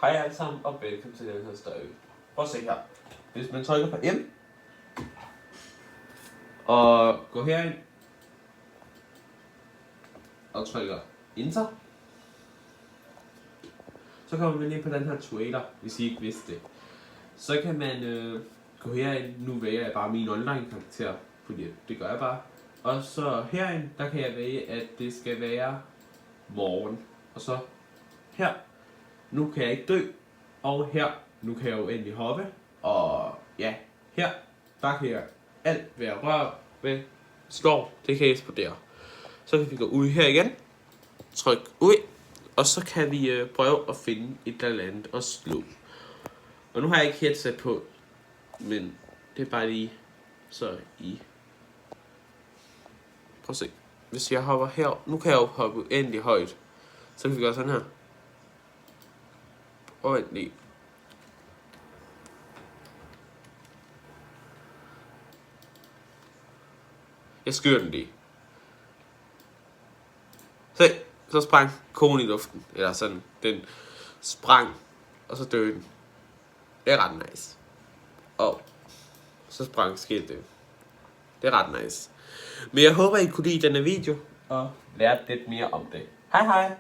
Hej alle sammen, og velkommen til den her støj. Prøv at se her. Hvis man trykker på M, og går herind, og trykker Enter, så kommer man ind på den her trailer, hvis I ikke vidste det. Så kan man gå herind. Nu vælger jeg bare min online karakter, fordi det gør jeg bare. Og så herind, der kan jeg vælge, at det skal være morgen. Og så her, nu kan jeg ikke dø. Og her, nu kan jeg jo endelig hoppe. Og ja, her, der kan jeg alt være rør ved slår, det kan eksplodere. Så kan vi gå ud her igen, tryk ud, og så kan vi prøve at finde et eller andet og slå. Og nu har jeg ikke headset på, men det er bare lige så i. Prøv at se. Hvis jeg hopper her, nu kan jeg jo hoppe endelig højt. Så kan vi gøre sådan her. Og endelig. Jeg skyder den lige. Se, så sprang konen i luften. Eller sådan, den sprang, og så døde den. Det er ret nice. Og så sprang skiltet. Det er ret nice. Men jeg håber, I kunne lide denne video og lærte lidt mere om det. Hej hej!